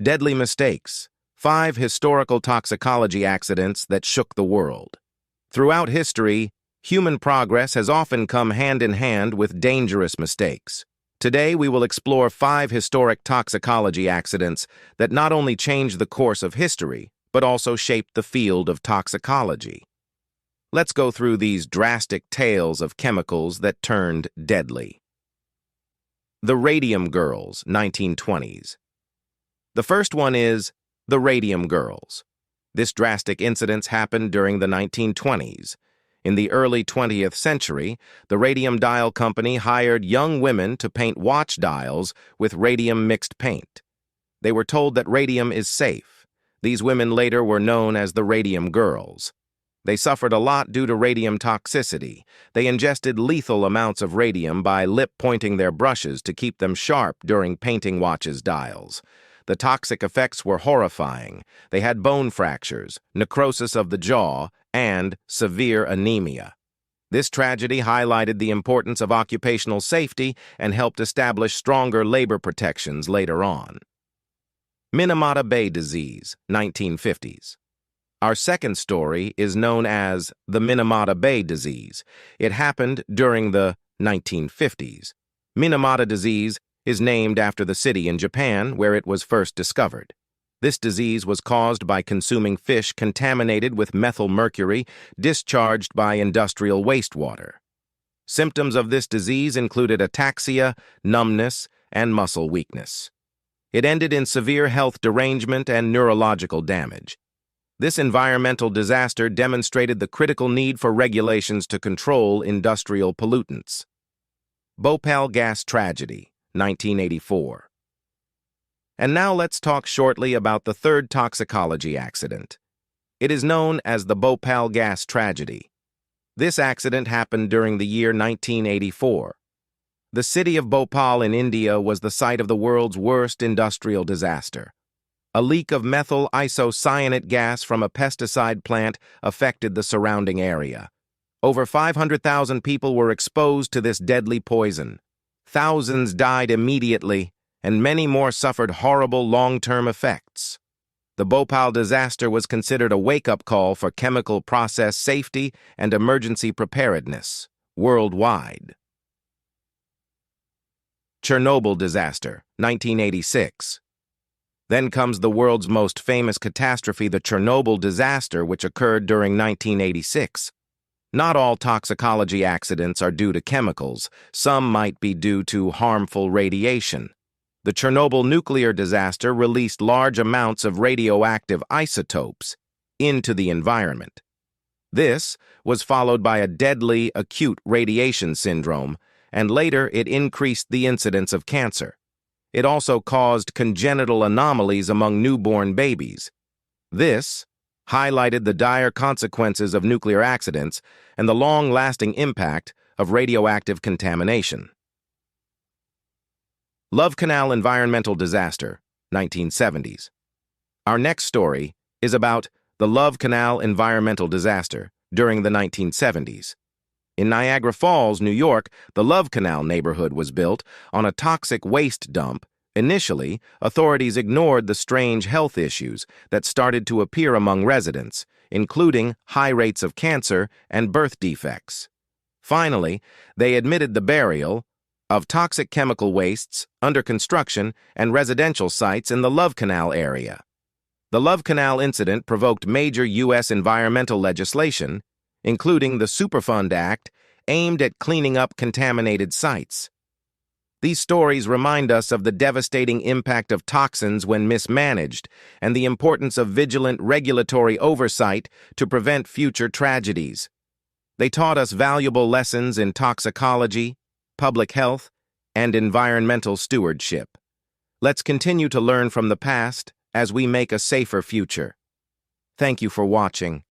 Deadly mistakes. 5 historical toxicology accidents that shook the world. Throughout history, human progress has often come hand in hand with dangerous mistakes. Today, we will explore 5 historic toxicology accidents that not only changed the course of history, but also shaped the field of toxicology. Let's go through these drastic tales of chemicals that turned deadly. The Radium Girls, 1920s. The first one is the Radium Girls. This drastic incident happened during the 1920s. In the early 20th century, the Radium Dial Company hired young women to paint watch dials with radium mixed paint. They were told that radium is safe. These women later were known as the Radium Girls. They suffered a lot due to radium toxicity. They ingested lethal amounts of radium by lip-pointing their brushes to keep them sharp during painting watches dials. The toxic effects were horrifying. They had bone fractures, necrosis of the jaw, and severe anemia. This tragedy highlighted the importance of occupational safety and helped establish stronger labor protections later on. Minamata Bay Disease, 1950s. Our second story is known as the Minamata Bay Disease. It happened during the 1950s. Minamata disease is named after the city in Japan where it was first discovered. This disease was caused by consuming fish contaminated with methyl mercury discharged by industrial wastewater. Symptoms of this disease included ataxia, numbness, and muscle weakness. It ended in severe health derangement and neurological damage. This environmental disaster demonstrated the critical need for regulations to control industrial pollutants. Bhopal Gas Tragedy, 1984. And now let's talk shortly about the third toxicology accident. It is known as the Bhopal Gas Tragedy. This accident happened during the year 1984. The city of Bhopal in India was the site of the world's worst industrial disaster. A leak of methyl isocyanate gas from a pesticide plant affected the surrounding area. Over 500,000 people were exposed to this deadly poison. Thousands died immediately, and many more suffered horrible long-term effects. The Bhopal disaster was considered a wake-up call for chemical process safety and emergency preparedness worldwide. Chernobyl Disaster, 1986. Then comes the world's most famous catastrophe, the Chernobyl disaster, which occurred during 1986. Not all toxicology accidents are due to chemicals. Some might be due to harmful radiation. The Chernobyl nuclear disaster released large amounts of radioactive isotopes into the environment. This was followed by a deadly acute radiation syndrome, and later it increased the incidence of cancer. It also caused congenital anomalies among newborn babies. This highlighted the dire consequences of nuclear accidents and the long-lasting impact of radioactive contamination. Love Canal Environmental Disaster, 1970s. Our next story is about the Love Canal Environmental Disaster during the 1970s. In Niagara Falls, New York, the Love Canal neighborhood was built on a toxic waste dump. Initially, authorities ignored the strange health issues that started to appear among residents, including high rates of cancer and birth defects. Finally, they admitted the burial of toxic chemical wastes under construction and residential sites in the Love Canal area. The Love Canal incident provoked major U.S. environmental legislation, including the Superfund Act, aimed at cleaning up contaminated sites. These stories remind us of the devastating impact of toxins when mismanaged and the importance of vigilant regulatory oversight to prevent future tragedies. They taught us valuable lessons in toxicology, public health, and environmental stewardship. Let's continue to learn from the past as we make a safer future. Thank you for watching.